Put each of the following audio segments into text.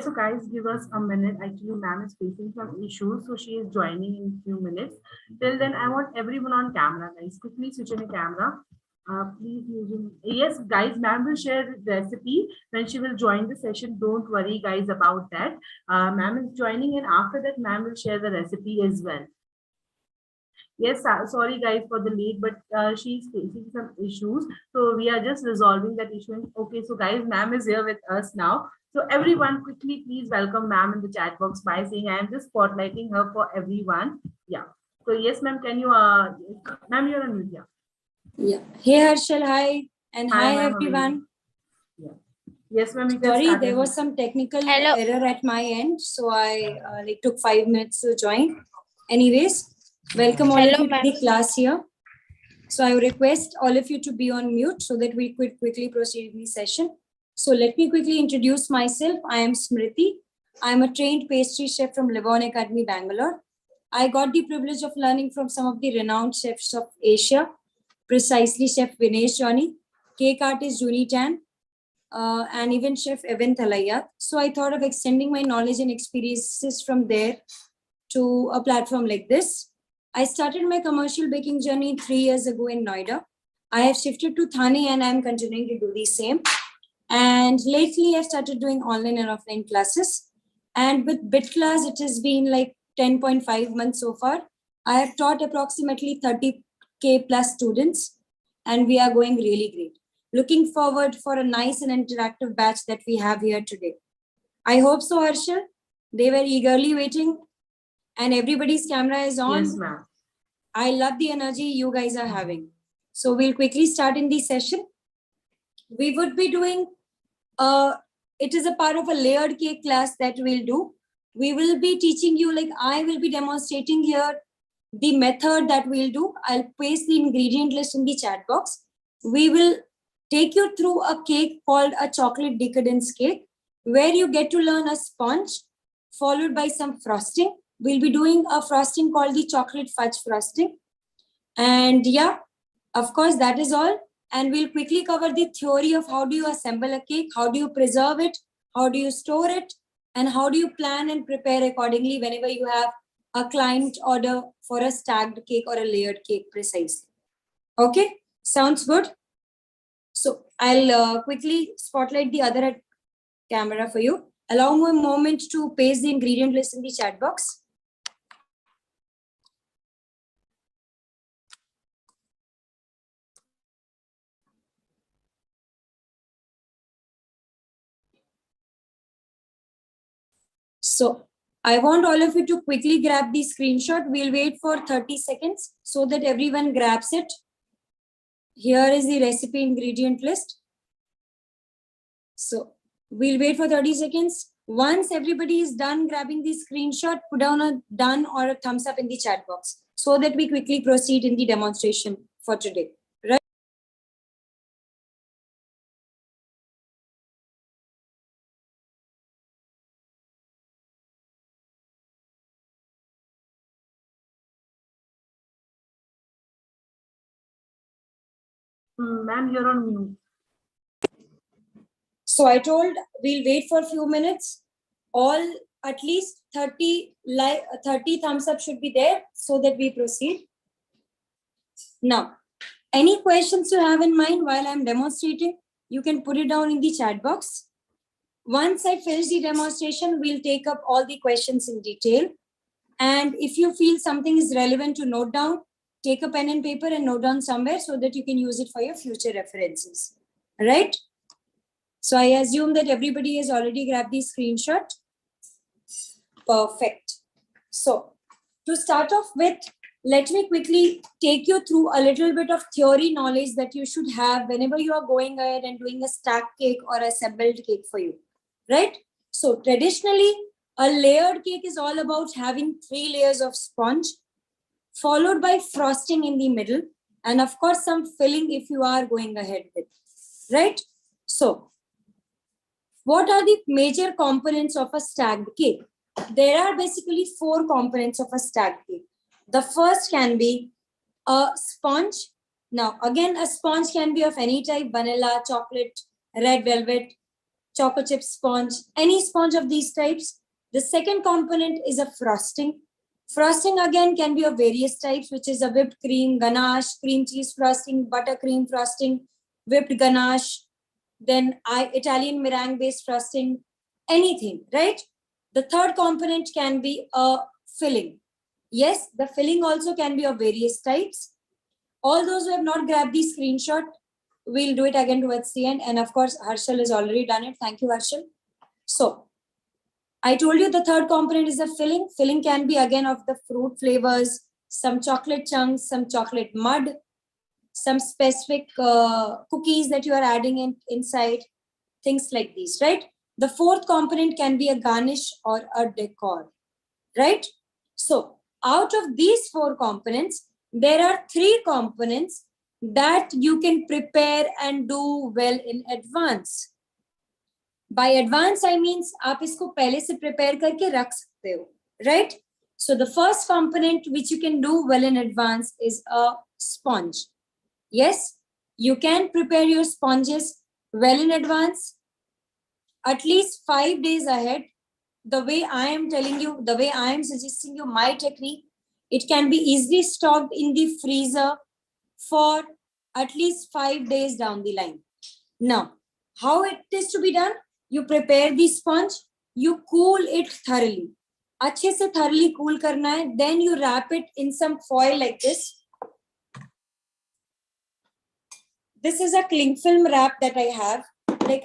so guys, give us a minute. Actually, ma'am is facing some issues, so she is joining in few minutes. Till then, I want everyone on camera, guys. Quickly switch on your camera. Please using yes, guys. Ma'am will share the recipe when she will join the session. Don't worry, guys, about that. Ma'am is joining, and after that, ma'am will share the recipe as well. Yes, sorry guys for the late, but she's facing some issues. So we are just resolving that issue. Okay, so guys, ma'am is here with us now. So everyone, quickly please welcome ma'am in the chat box by saying I am just spotlighting her for everyone. Yeah. So yes, ma'am, can you ma'am, you're on mute. Yeah. Hey Harshal, hi. And hi everyone. Yeah. Yes, ma'am. Sorry, there was some technical error at my end. So I took 5 minutes to join. Anyways, welcome all of you to the class here. So I request all of you to be on mute so that we could quickly proceed in the session. So let me quickly introduce myself. I am Smriti. I am a trained pastry chef from Livon Academy, Bangalore. I got the privilege of learning from some of the renowned chefs of Asia, precisely Chef Vinesh Johnny, cake artist Junie Tan, and even Chef Evan Thalayat. So I thought of extending my knowledge and experiences from there to a platform like this. I started my commercial baking journey 3 years ago in Noida. I have shifted to Thane and I'm continuing to do the same. And lately I've started doing online and offline classes. And with BitClass, it has been like 10.5 months so far. I have taught approximately 30K plus students and we are going really great. Looking forward for a nice and interactive batch that we have here today. I hope so, Harshal. They were eagerly waiting and everybody's camera is on. Yes, ma'am. I love the energy you guys are having. So we'll quickly start in the session. We would be doing, it is a part of a layered cake class that we'll do. We will be teaching you, like I will be demonstrating here the method that we'll do. I'll paste the ingredient list in the chat box. We will take you through a cake called a chocolate decadence cake, where you get to learn a sponge followed by some frosting. We'll be doing a frosting called the chocolate fudge frosting. And yeah, of course, that is all. And we'll quickly cover the theory of how do you assemble a cake, how do you preserve it, how do you store it, and how do you plan and prepare accordingly whenever you have a client order for a stacked cake or a layered cake precisely. Okay, sounds good. So I'll quickly spotlight the other camera for you. Allow me a moment to paste the ingredient list in the chat box. So I want all of you to quickly grab the screenshot. We'll wait for 30 seconds so that everyone grabs it. Here is the recipe ingredient list. So we'll wait for 30 seconds. Once everybody is done grabbing the screenshot, put down a done or a thumbs up in the chat box so that we quickly proceed in the demonstration for today. Right? Ma'am, you're on mute. So I told we'll wait for a few minutes. All at least 30 thumbs up should be there so that we proceed. Now, any questions you have in mind while I'm demonstrating, you can put it down in the chat box. Once I finish the demonstration, we'll take up all the questions in detail. And if you feel something is relevant to note down, take a pen and paper and note down somewhere so that you can use it for your future references. Right? So I assume that everybody has already grabbed the screenshot. Perfect. So to start off with, let me quickly take you through a little bit of theory knowledge that you should have whenever you are going ahead and doing a stacked cake or assembled cake for you, right? So traditionally, a layered cake is all about having 3 layers of sponge, followed by frosting in the middle, and of course, some filling if you are going ahead with, right? So what are the major components of a stacked cake? There are basically 4 components of a stacked cake. The first can be a sponge. Now, again, a sponge can be of any type: vanilla, chocolate, red velvet, choco chip sponge, any sponge of these types. The second component is a frosting. Frosting again can be of various types, which is a whipped cream, ganache, cream cheese frosting, buttercream frosting, whipped ganache, then Italian meringue based frosting, anything, right? The third component can be a filling. Yes, the filling also can be of various types. All those who have not grabbed the screenshot, we'll do it again towards the end. And of course, Harshal has already done it. Thank you, Harshal. So I told you the third component is the filling. Filling can be again of the fruit flavors, some chocolate chunks, some chocolate mud, some specific cookies that you are adding inside, things like these, right? The fourth component can be a garnish or a decor, right? So out of these four components, there are three components that you can prepare and do well in advance. By advance, I means आप इसको पहले से prepare करके रख सकते हो, right? So the first component which you can do well in advance is a sponge. Yes, you can prepare your sponges well in advance, at least 5 days ahead. The way I am telling you, the way I am suggesting you my technique, it can be easily stocked in the freezer for at least 5 days down the line. Now, how it is to be done? You prepare the sponge, you cool it thoroughly. अच्छे से thoroughly cool करना है. Then you wrap it in some foil like this. This is a cling film wrap that I have. Like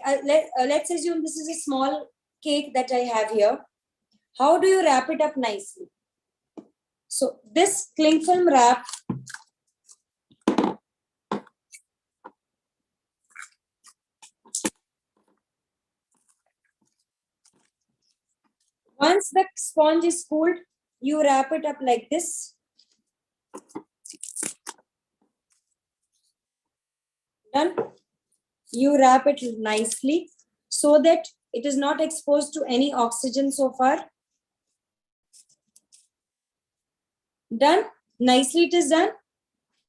let's assume this is a small cake that I have here. How do you wrap it up nicely? So this cling film wrap, once the sponge is cooled, you wrap it up like this. Done. You wrap it nicely so that it is not exposed to any oxygen so far. Done. Nicely it is done.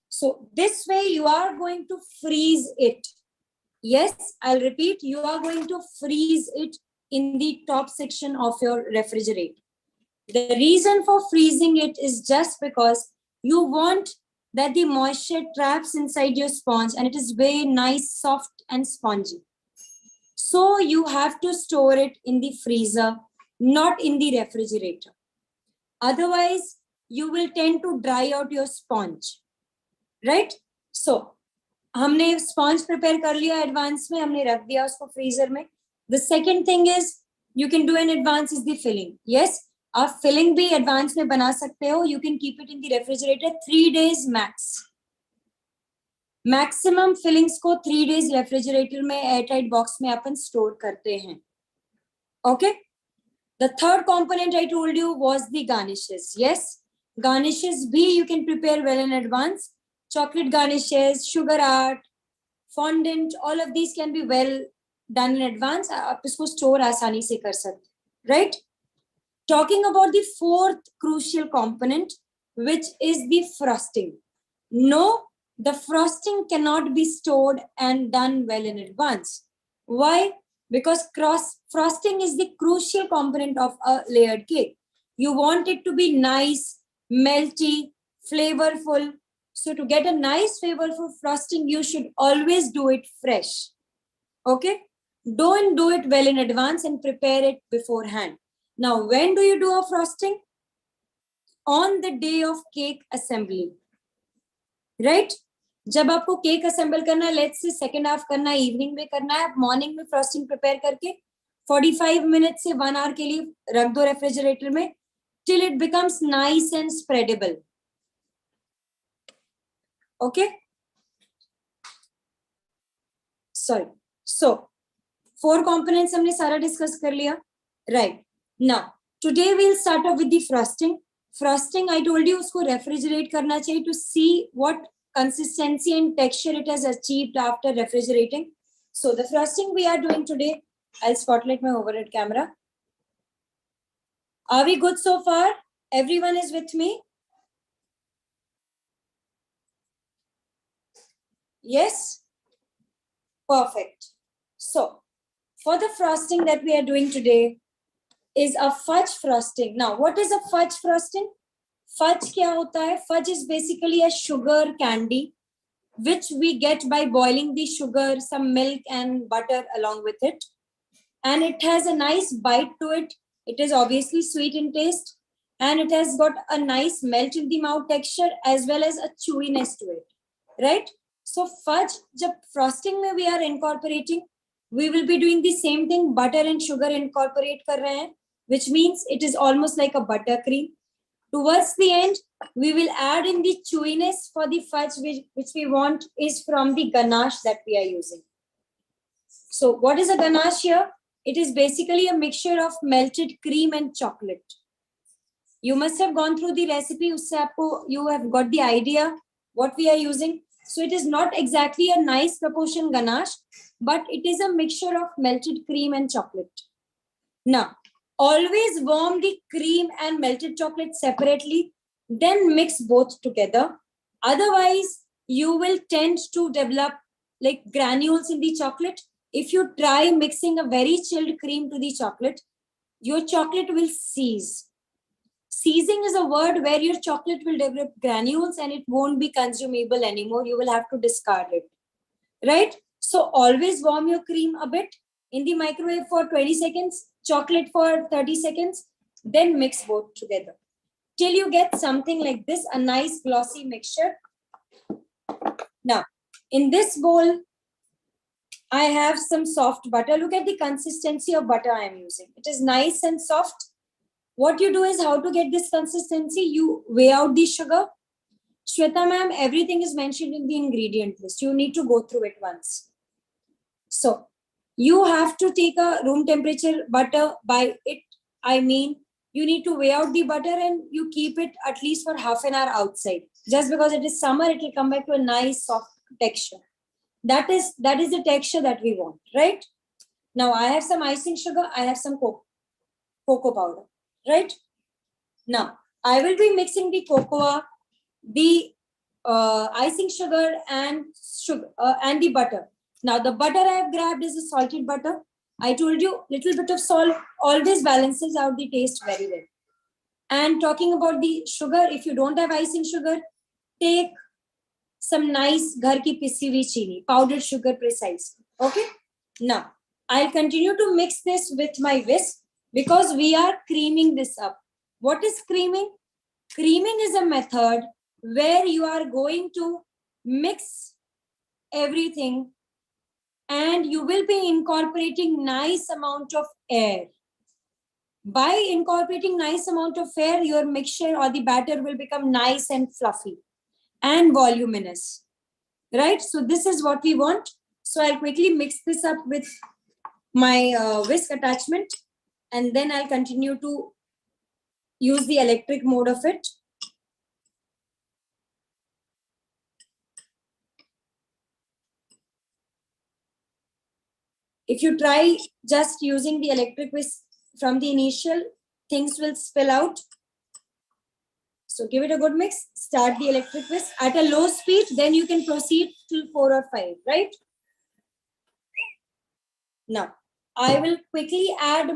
So this way you are going to freeze it. Yes, I'll repeat, you are going to freeze it in the top section of your refrigerator. The reason for freezing it is just because you want that the moisture traps inside your sponge and it is very nice, soft and spongy. So you have to store it in the freezer, not in the refrigerator. Otherwise, you will tend to dry out your sponge, right? So, हमने sponge prepare कर लिया advance में, हमने रख दिया उसको freezer में. The second thing is you can do in advance is the filling. Yes, आप filling भी advance में बना सकते हो. You can keep it in the refrigerator 3 days max. Maximum fillings को 3 days refrigerator में airtight box में अपन store करते हैं. Okay. The third component I told you was the garnishes. Yes, garnishes भी you can prepare well in advance. Chocolate garnishes, sugar art, fondant, all of these can be well done in advance. आप इसको store आसानी से कर सकते, right? Talking about the fourth crucial component, which is the frosting. No, the frosting cannot be stored and done well in advance. Why? Because frosting is the crucial component of a layered cake. You want it to be nice, melty, flavorful. So to get a nice flavorful frosting, you should always do it fresh. Okay? Don't do it well in advance and prepare it beforehand. Now, when do you do a frosting? On the day of cake assembly. Right? जब आपको cake assemble करना है, let's say second half करना है, evening में करना है, morning में फ्रॉस्टिंग प्रिपेयर करके 45 मिनट से 1 आवर के लिए रख दो रेफ्रिजरेटर में till it becomes nice and spreadable. Okay? Sorry. So, 4 components हमने सारा डिस्कस कर लिया. Right. Now, today we'll start off with the frosting. Frosting, I told you, उसको refrigerate करना चाहिए to see what consistency and texture it has achieved after refrigerating. So the frosting we are doing today, I'll spotlight my overhead camera. Are we good so far? Everyone is with me? Yes? Perfect. So, for the frosting that we are doing today is a fudge frosting. Now, what is a fudge frosting? Fudge kya hota hai? Fudge is basically a sugar candy, which we get by boiling the sugar, some milk and butter along with it. And it has a nice bite to it. It is obviously sweet in taste. And it has got a nice melt in the mouth texture as well as a chewiness to it. Right? So fudge, jab frosting mein we are incorporating, we will be doing the same thing, butter and sugar incorporate kar rahe hain, which means it is almost like a buttercream. Towards the end, we will add in the chewiness for the fudge, which we want is from the ganache that we are using. So what is a ganache here? It is basically a mixture of melted cream and chocolate. You must have gone through the recipe. You have got the idea what we are using. So it is not exactly a nice proportion ganache, but it is a mixture of melted cream and chocolate. Now, always warm the cream and melted chocolate separately, then mix both together. Otherwise, you will tend to develop like granules in the chocolate. If you try mixing a very chilled cream to the chocolate, your chocolate will seize. Seizing is a word where your chocolate will develop granules and it won't be consumable anymore. You will have to discard it, right? So always warm your cream a bit in the microwave for 20 seconds, chocolate for 30 seconds, then mix both together till you get something like this, a nice glossy mixture. Now, in this bowl, I have some soft butter. Look at the consistency of butter I am using. It is nice and soft. What you do is, how to get this consistency, you weigh out the sugar. Shweta ma'am, everything is mentioned in the ingredient list. You need to go through it once. So, you have to take a room temperature butter. By it, I mean, you need to weigh out the butter and you keep it at least for half an hour outside. Just because it is summer, it will come back to a nice soft texture. That is the texture that we want, right? Now, I have some icing sugar. I have some cocoa powder, right? Now, I will be mixing the cocoa, the icing sugar and the butter. Now, the butter I have grabbed is a salted butter. I told you, little bit of salt always balances out the taste very well. And talking about the sugar, if you don't have icing sugar, take some nice ghar ki pisi hui chini, powdered sugar precisely. Okay. Now, I'll continue to mix this with my whisk because we are creaming this up. What is creaming? Creaming is a method where you are going to mix everything and you will be incorporating nice amount of air. By incorporating nice amount of air, your mixture or the batter will become nice and fluffy and voluminous, right? So this is what we want. So I'll quickly mix this up with my whisk attachment and then I'll continue to use the electric mode of it. If you try just using the electric whisk from the initial, things will spill out. So give it a good mix. Start the electric whisk at a low speed, then you can proceed till 4 or 5, right? Now, I will quickly add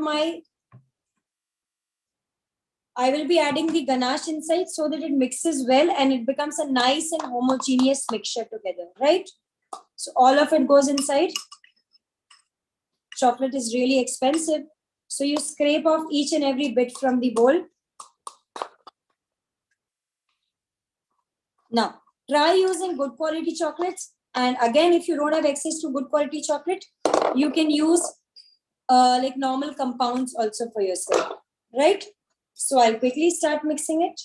I will be adding the ganache inside so that it mixes well and it becomes a nice and homogeneous mixture together, right? So all of it goes inside. Chocolate is really expensive. So you scrape off each and every bit from the bowl. Now, try using good quality chocolates. And again, if you don't have access to good quality chocolate, you can use like normal compounds also for yourself, right? So I'll quickly start mixing it.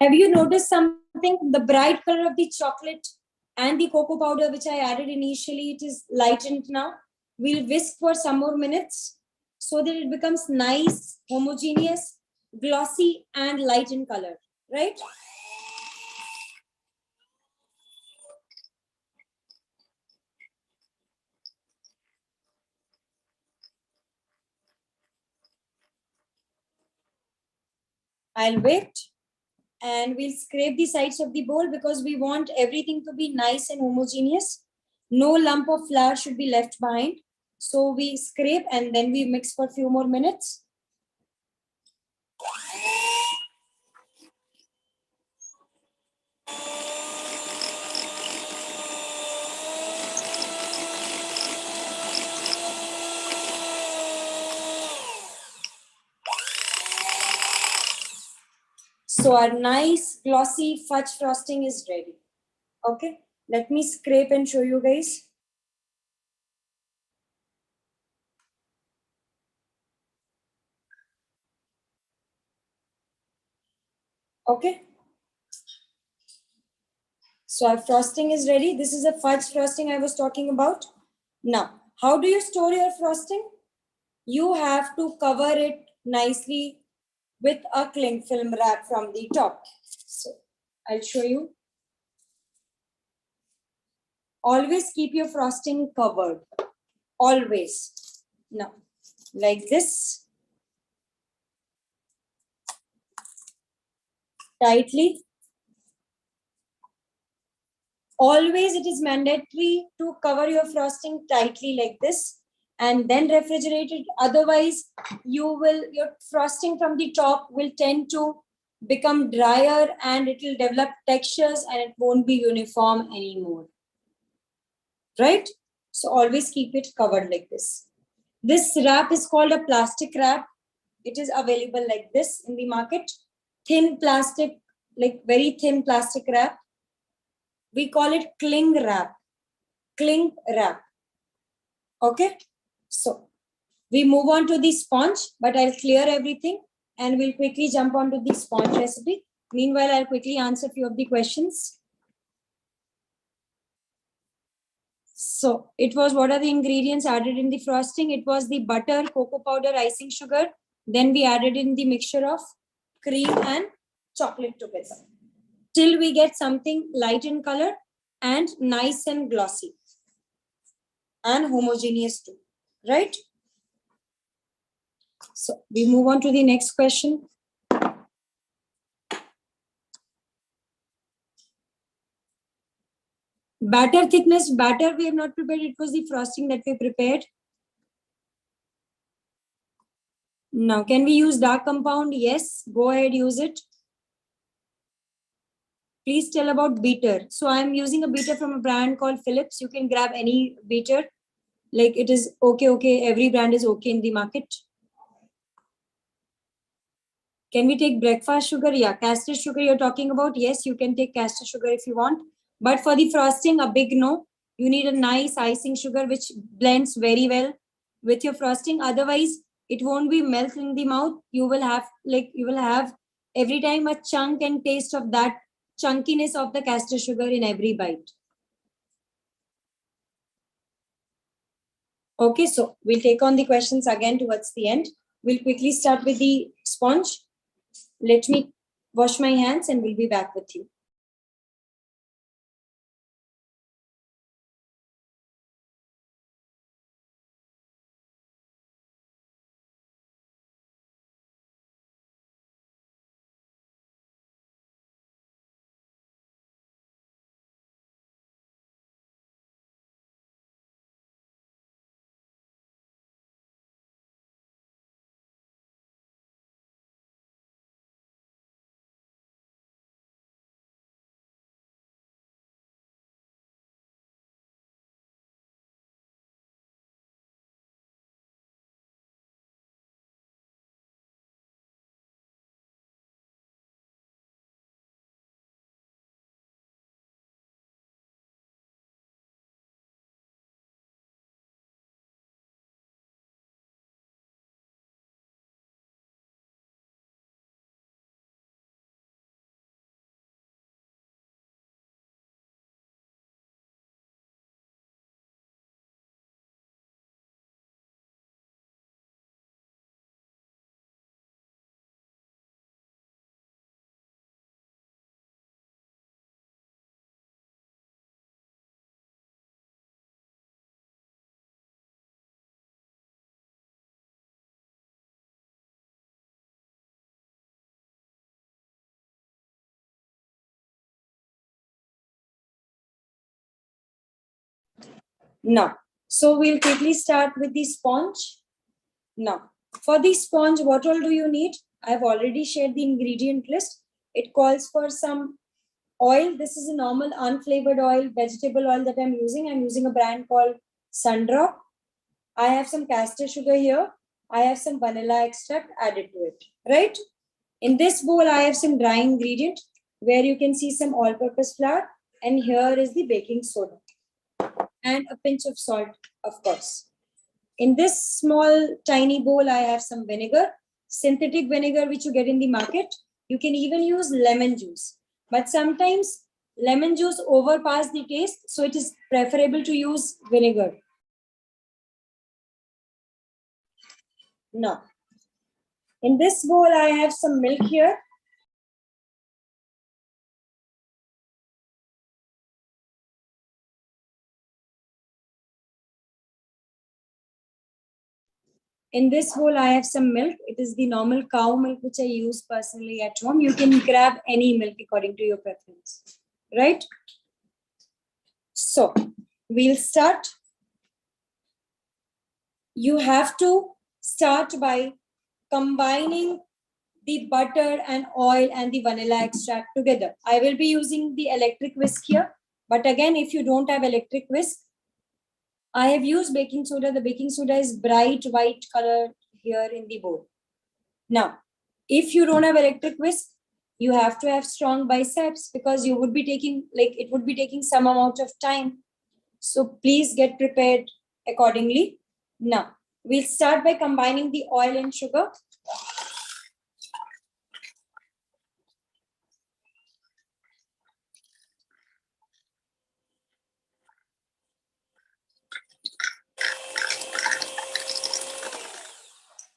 Have you noticed something? The bright color of the chocolate and the cocoa powder, which I added initially, it is lightened now. We'll whisk for some more minutes so that it becomes nice, homogeneous. glossy and light in color, right? I'll wait and we'll scrape the sides of the bowl because we want everything to be nice and homogeneous. No lump of flour should be left behind. So we scrape and then we mix for a few more minutes. So our nice glossy fudge frosting is ready. Okay, let me scrape and show you guys. Okay. So our frosting is ready. This is a fudge frosting I was talking about. Now, how do you store your frosting? You have to cover it nicely with a cling film wrap from the top. So I'll show you. Always keep your frosting covered. Always. Now, like this. Tightly. Always it is mandatory to cover your frosting tightly like this and then refrigerate it. Otherwise, your frosting from the top will tend to become drier and it will develop textures and it won't be uniform anymore. Right? So always keep it covered like this. This wrap is called a plastic wrap. It is available like this in the market. Thin plastic, like very thin plastic wrap. We call it cling wrap. Cling wrap. Okay. So we move on to the sponge, but I'll clear everything and we'll quickly jump onto the sponge recipe. Meanwhile, I'll quickly answer a few of the questions. So it was, what are the ingredients added in the frosting? It was the butter, cocoa powder, icing sugar. Then we added in the mixture of cream and chocolate together till we get something light in color and nice and glossy and homogeneous too, right? So we move on to the next question. Batter thickness, batter we have not prepared. It was the frosting that we prepared. Now, can we use dark compound? Yes, go ahead, use it. Please tell about beater. So I'm using a beater from a brand called Philips. You can grab any beater. Like it is okay. Every brand is okay in the market. Can we take breakfast sugar? Yeah, caster sugar you're talking about. Yes, you can take caster sugar if you want. But for the frosting, a big no. You need a nice icing sugar which blends very well with your frosting. Otherwise, it won't be melt in the mouth. You will have every time a chunk and taste of that chunkiness of the caster sugar in every bite. Okay, so we'll take on the questions again towards the end. We'll quickly start with the sponge. Let me wash my hands and we'll be back with you. Now, so we'll quickly start with the sponge. Now, for the sponge, what all do you need? I've already shared the ingredient list. It calls for some oil. This is a normal unflavored oil, vegetable oil that I'm using. I'm using a brand called Sundrop. I have some castor sugar here. I have some vanilla extract added to it, right? In this bowl, I have some dry ingredient where you can see some all-purpose flour, and here is the baking soda and a pinch of salt, of course. In this small tiny bowl, I have some vinegar, synthetic vinegar which you get in the market. You can even use lemon juice, but sometimes lemon juice overpowers the taste, so it is preferable to use vinegar. Now, in this bowl, I have some milk here. In this bowl, I have some milk. It is the normal cow milk, which I use personally at home. You can grab any milk according to your preference, right? So, we'll start. You have to start by combining the butter and oil and the vanilla extract together. I will be using the electric whisk here. But again, if you don't have electric whisk, I have used baking soda. The baking soda is bright white color here in the bowl. Now, if you don't have electric whisk, you have to have strong biceps because you would be taking, it would be taking some amount of time. So please get prepared accordingly. Now, we'll start by combining the oil and sugar.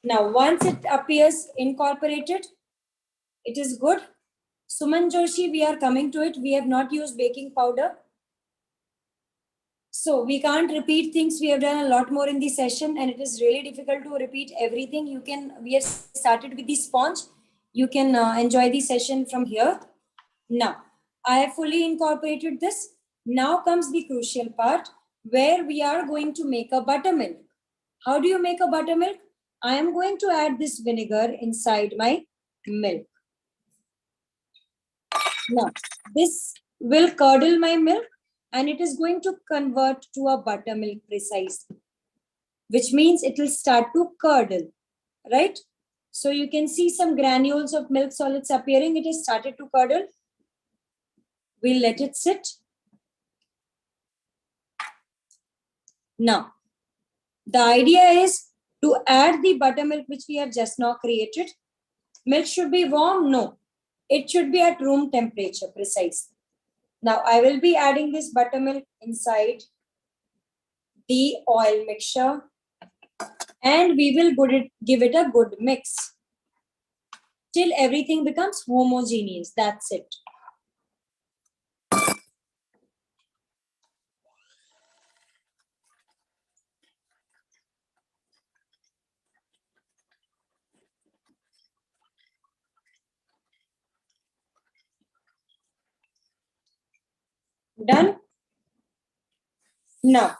Now, once it appears incorporated, it is good. Suman Joshi, we are coming to it. We have not used baking powder. So we can't repeat things. We have done a lot more in the session and it is really difficult to repeat everything. We have started with the sponge. You can enjoy the session from here. Now, I have fully incorporated this. Now comes the crucial part where we are going to make a buttermilk. How do you make a buttermilk? I am going to add this vinegar inside my milk. Now, this will curdle my milk and it is going to convert to a buttermilk precisely, which means it will start to curdle, right? So you can see some granules of milk solids appearing. It has started to curdle. We'll let it sit. Now, the idea is to add the buttermilk which we have just now created. Milk should be warm? No. It should be at room temperature, precisely. Now, I will be adding this buttermilk inside the oil mixture and we will give it a good mix till everything becomes homogeneous. That's it. Done? Now,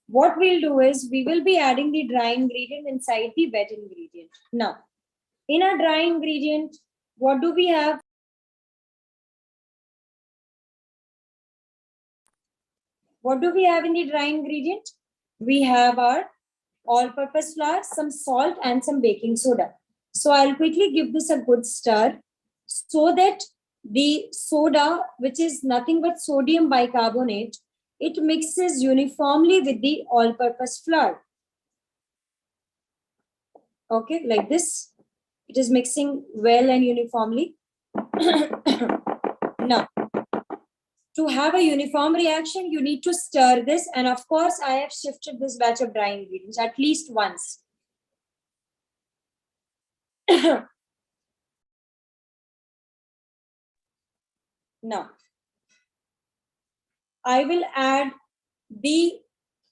what we'll do is we will be adding the dry ingredient inside the wet ingredient. Now, in a dry ingredient, what do we have? What do we have in the dry ingredient? We have our all-purpose flour, some salt and some baking soda. So I'll quickly give this a good stir so that the soda, which is nothing but sodium bicarbonate, it mixes uniformly with the all-purpose flour. Okay, like this. It is mixing well and uniformly. Now, to have a uniform reaction, you need to stir this. And of course, I have shifted this batch of dry ingredients at least once. Now, I will add the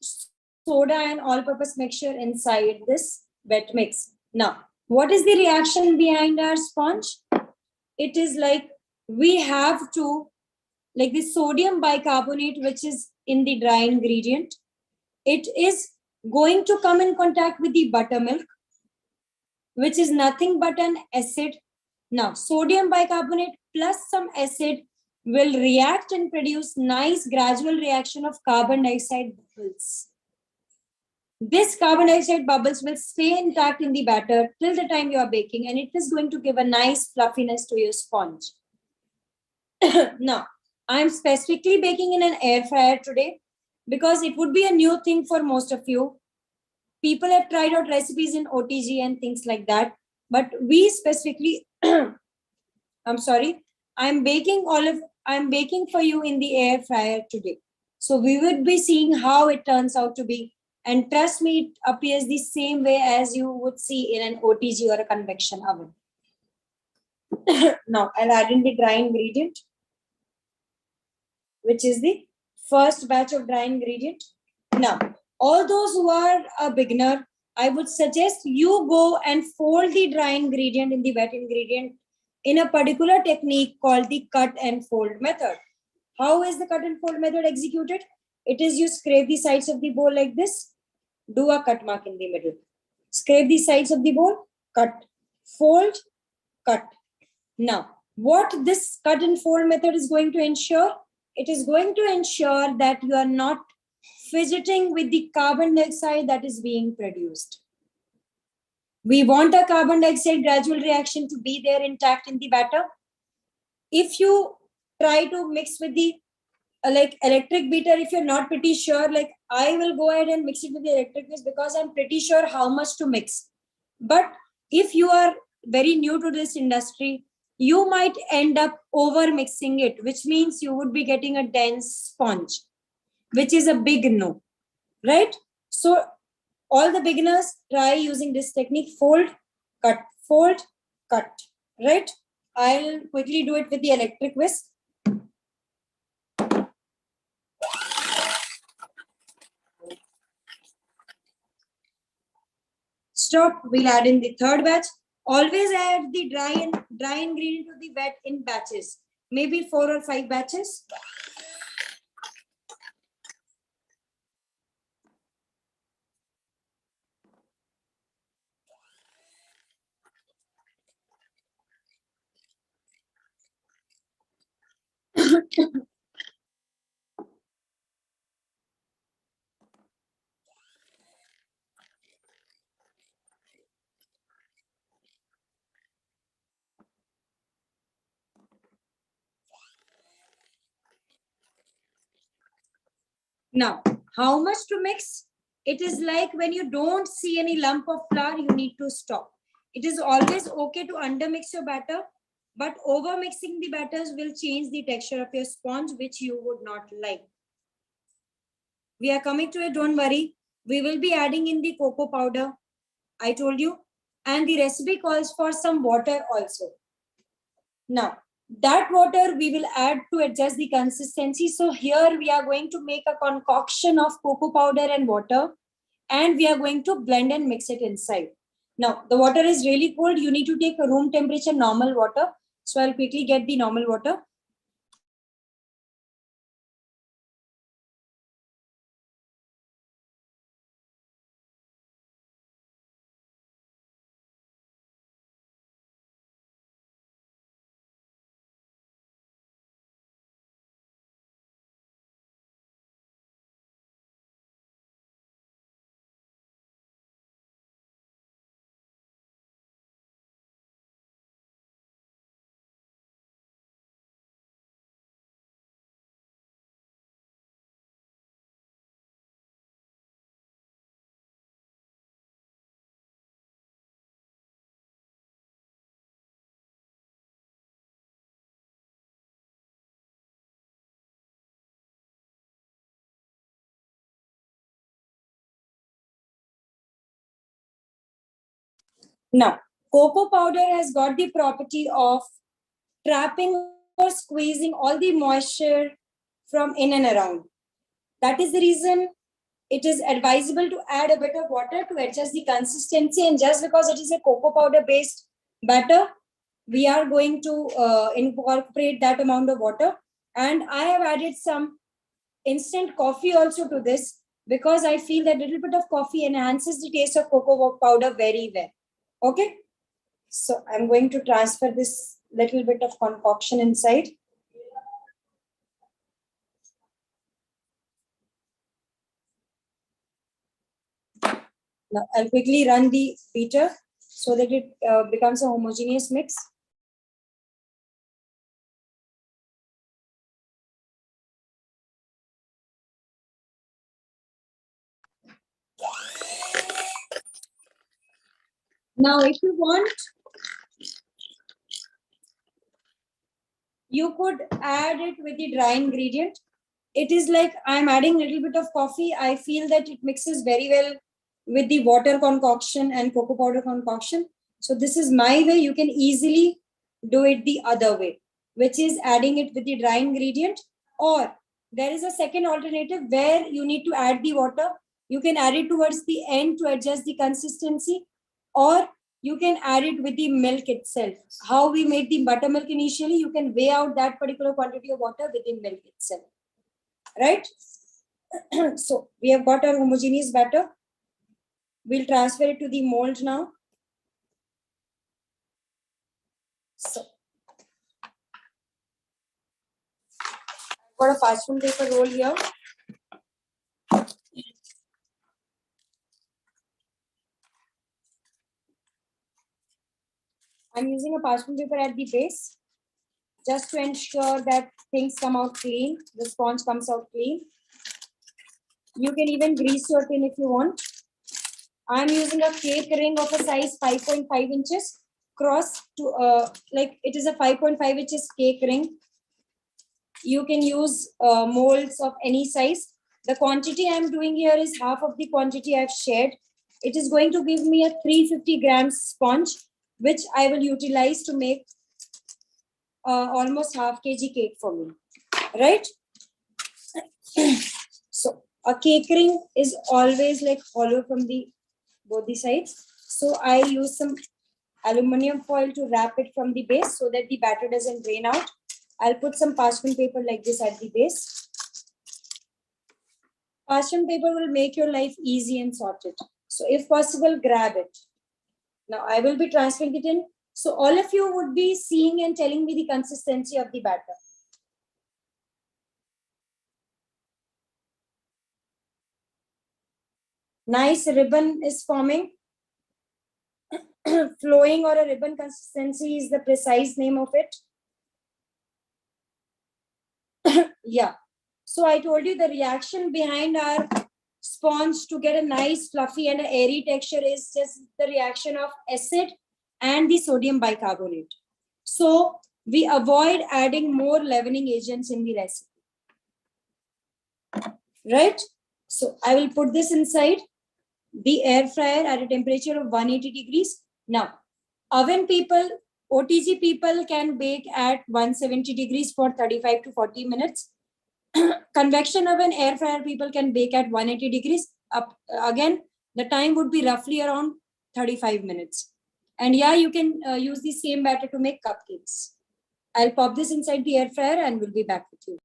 soda and all-purpose mixture inside this wet mix. Now, what is the reaction behind our sponge? It is like we have to, like the sodium bicarbonate, which is in the dry ingredient, it is going to come in contact with the buttermilk, which is nothing but an acid. Now, sodium bicarbonate plus some acid will react and produce nice gradual reaction of carbon dioxide bubbles. This carbon dioxide bubbles will stay intact in the batter till the time you are baking, and it is going to give a nice fluffiness to your sponge. Now, I'm specifically baking in an air fryer today because it would be a new thing for most of you. People have tried out recipes in OTG and things like that, but we specifically, I'm baking for you in the air fryer today. So we would be seeing how it turns out to be. And trust me, it appears the same way as you would see in an OTG or a convection oven. Now, I'll add in the dry ingredient, which is the first batch of dry ingredient. Now, all those who are a beginner, I would suggest you go and fold the dry ingredient in the wet ingredient in a particular technique called the cut and fold method. How is the cut and fold method executed? It is you scrape the sides of the bowl like this, do a cut mark in the middle. Scrape the sides of the bowl, cut, fold, cut. Now, what this cut and fold method is going to ensure? It is going to ensure that you are not fidgeting with the carbon dioxide that is being produced. We want a carbon dioxide gradual reaction to be there intact in the batter. If you try to mix with the like electric beater, if you're not pretty sure, like I will go ahead and mix it with the electric whisk because I'm pretty sure how much to mix. But if you are very new to this industry, you might end up over mixing it, which means you would be getting a dense sponge, which is a big no, right? So all the beginners try using this technique, fold, cut, right? I'll quickly do it with the electric whisk. Stop, we'll add in the third batch. Always add the dry ingredient to the wet in batches, maybe 4 or 5 batches. Now, how much to mix? It is like when you don't see any lump of flour, you need to stop. It is always okay to undermix your batter, but over mixing the batters will change the texture of your sponge, which you would not like. We are coming to it, don't worry. We will be adding in the cocoa powder, I told you, and the recipe calls for some water also. Now, that water we will add to adjust the consistency. So here we are going to make a concoction of cocoa powder and water, and we are going to blend and mix it inside. Now, the water is really cold. You need to take a room temperature normal water. So I'll quickly get the normal water. Now, cocoa powder has got the property of trapping or squeezing all the moisture from in and around. That is the reason it is advisable to add a bit of water to adjust the consistency. And just because it is a cocoa powder based batter, we are going to incorporate that amount of water. And I have added some instant coffee also to this. because I feel that little bit of coffee enhances the taste of cocoa powder very well. Okay. So I'm going to transfer this little bit of concoction inside. Now I'll quickly run the beater so that it becomes a homogeneous mix. Now, if you want, you could add it with the dry ingredient. It is like I'm adding a little bit of coffee. I feel that it mixes very well with the water concoction and cocoa powder concoction. So this is my way. You can easily do it the other way, which is adding it with the dry ingredient. Or there is a second alternative where you need to add the water. You can add it towards the end to adjust the consistency, or you can add it with the milk itself. How we make the buttermilk initially, you can weigh out that particular quantity of water with the milk itself. Right? So we have got our homogeneous batter. We'll transfer it to the mold now. So I've got a parchment paper roll here. I'm using a parchment paper at the base just to ensure that things come out clean. The sponge comes out clean. You can even grease your tin if you want. I'm using a cake ring of a size 5.5 inches cross to like it is a 5.5 inches cake ring. You can use molds of any size. The quantity I'm doing here is half of the quantity I've shared. It is going to give me a 350 grams sponge, which I will utilize to make almost half kg cake for me, right? So a cake ring is always like hollow from the both the sides. So I use some aluminum foil to wrap it from the base so that the batter doesn't drain out. I'll put some parchment paper like this at the base. Parchment paper will make your life easy and sorted. So if possible, grab it. Now I will be transferring it in. So all of you would be seeing and telling me the consistency of the batter. Nice ribbon is forming. Flowing or a ribbon consistency is the precise name of it. Yeah. So I told you the reaction behind our sponge to get a nice fluffy and a airy texture is just the reaction of acid and the sodium bicarbonate. So we avoid adding more leavening agents in the recipe. Right? So I will put this inside the air fryer at a temperature of 180 degrees. Now, oven people, OTG people can bake at 170 degrees for 35 to 40 minutes. Convection oven, air fryer people can bake at 180 degrees. Again, the time would be roughly around 35 minutes. And yeah, you can use the same batter to make cupcakes. I'll pop this inside the air fryer and we'll be back with you.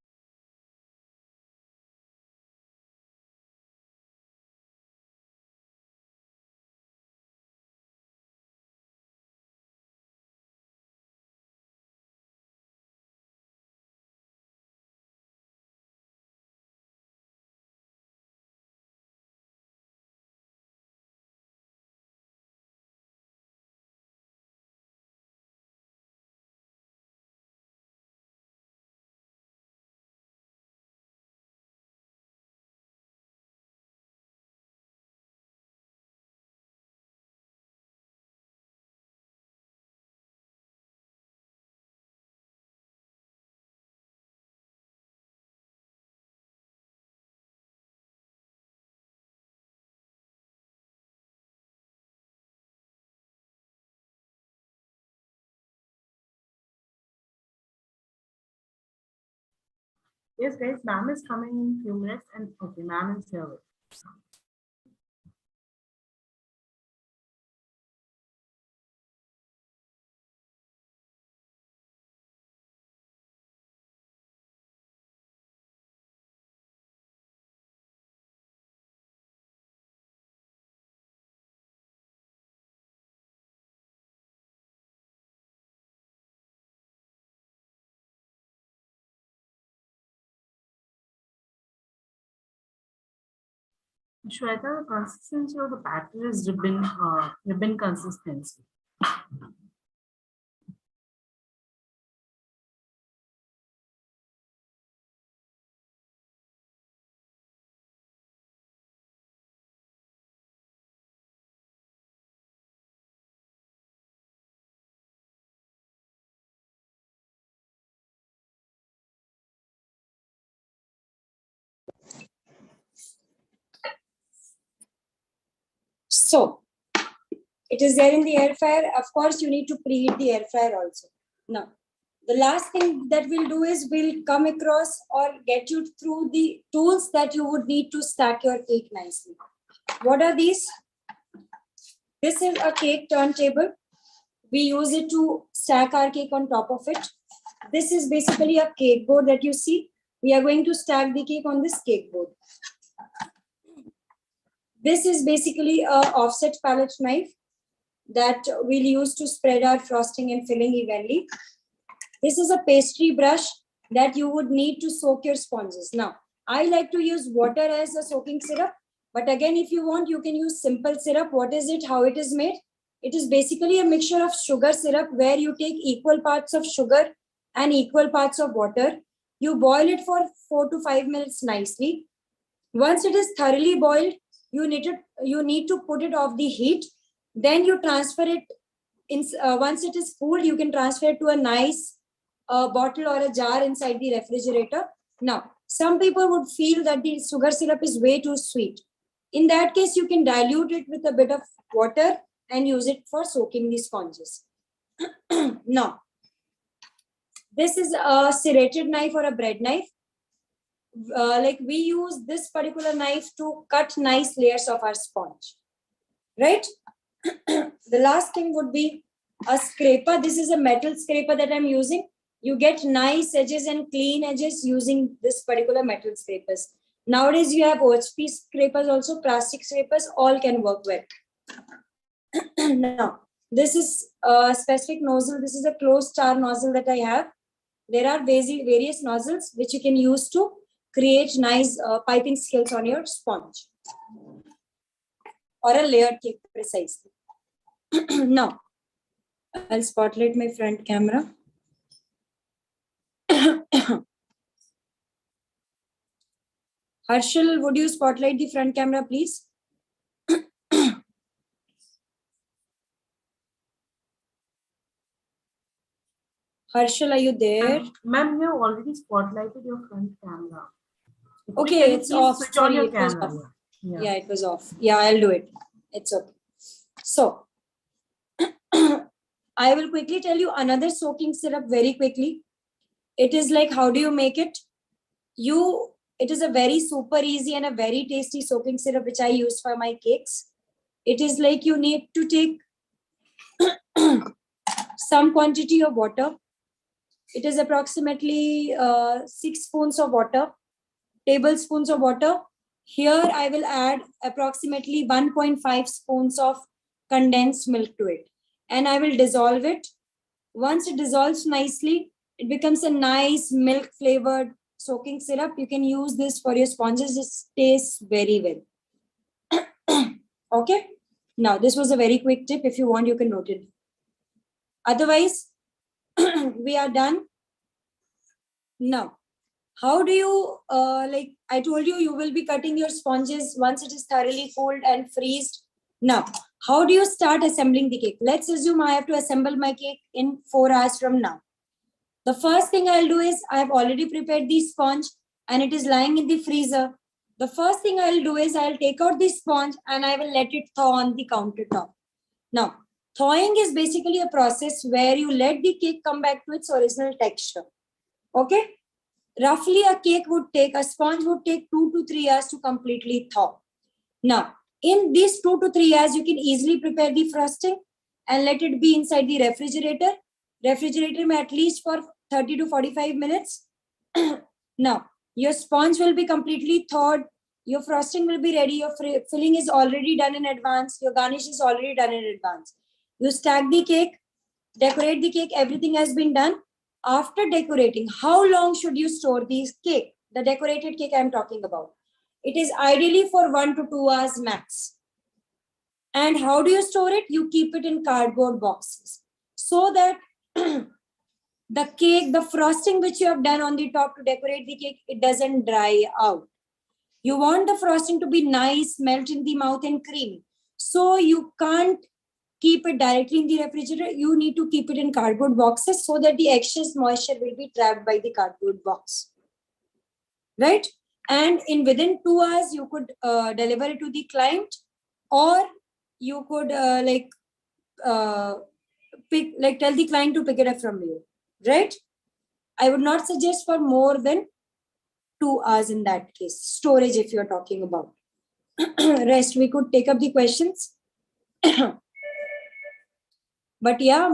Yes, guys, ma'am is coming in a few minutes, and okay, ma'am is here. Shweta, the consistency of the batter is ribbon consistency. So it is there in the air fryer. Of course, you need to preheat the air fryer also. Now, the last thing that we'll do is we'll come across or get you through the tools that you would need to stack your cake nicely. What are these? This is a cake turntable. We use it to stack our cake on top of it. This is basically a cake board that you see. We are going to stack the cake on this cake board. This is basically a offset palette knife that we'll use to spread our frosting and filling evenly. This is a pastry brush that you would need to soak your sponges. Now, I like to use water as a soaking syrup, but again, if you want, you can use simple syrup. What is it? How it is made? It is basically a mixture of sugar syrup where you take equal parts of sugar and equal parts of water. You boil it for 4 to 5 minutes nicely. Once it is thoroughly boiled, you need to put it off the heat. Then you transfer it. Once it is cooled, you can transfer it to a nice bottle or a jar inside the refrigerator. Now, some people would feel that the sugar syrup is way too sweet. In that case, you can dilute it with a bit of water and use it for soaking the sponges. Now, this is a serrated knife or a bread knife. Like we use this particular knife to cut nice layers of our sponge, right? The last thing would be a scraper. This is a metal scraper that I'm using. You get nice edges and clean edges using this particular metal scrapers. Nowadays, you have OHP scrapers also, plastic scrapers, all can work well. Now, this is a specific nozzle. This is a closed star nozzle that I have. There are various nozzles which you can use to create nice piping skills on your sponge or a layered cake precisely. Now, I'll spotlight my front camera. Harshal, would you spotlight the front camera, please? Harshal, are you there? Ma'am, you have already spotlighted your front camera. Okay, it's off. Switch on your camera. Yeah, it was off. Yeah, I'll do it. It's okay. So, I will quickly tell you another soaking syrup very quickly. It is like, how do you make it? It is a very super easy and a very tasty soaking syrup which I use for my cakes. It is like you need to take some quantity of water. It is approximately 6 spoons of water, tablespoons of water. Here I will add approximately 1.5 spoons of condensed milk to it. And I will dissolve it. Once it dissolves nicely, it becomes a nice milk flavored soaking syrup. You can use this for your sponges. It tastes very well. Okay. Now, this was a very quick tip. If you want, you can note it. Otherwise, we are done. Now, how do you, like I told you, you will be cutting your sponges once it is thoroughly cooled and freezed. Now, how do you start assembling the cake? Let's assume I have to assemble my cake in 4 hours from now. The first thing I'll do is I have already prepared the sponge and it is lying in the freezer. The first thing I'll do is I'll take out the sponge and I will let it thaw on the countertop. Now, thawing is basically a process where you let the cake come back to its original texture. Okay? Roughly a sponge would take 2 to 3 hours to completely thaw. Now, in these 2 to 3 hours, you can easily prepare the frosting and let it be inside the refrigerator. Refrigerator may at least for 30 to 45 minutes. Now, your sponge will be completely thawed. Your frosting will be ready. Your filling is already done in advance. Your garnish is already done in advance. You stack the cake, decorate the cake. Everything has been done. After decorating, how long should you store this cake? The decorated cake I'm talking about. It is ideally for 1 to 2 hours max. And how do you store it? You keep it in cardboard boxes so that the cake, the frosting which you have done on the top to decorate the cake, it doesn't dry out. You want the frosting to be nice, melt in the mouth and creamy. So you can't keep it directly in the refrigerator. You need to keep it in cardboard boxes so that the excess moisture will be trapped by the cardboard box. Right? And within 2 hours, you could deliver it to the client, or you could tell the client to pick it up from you. Right? I would not suggest for more than 2 hours in that case. Storage, if you're talking about. Rest, we could take up the questions. But yeah.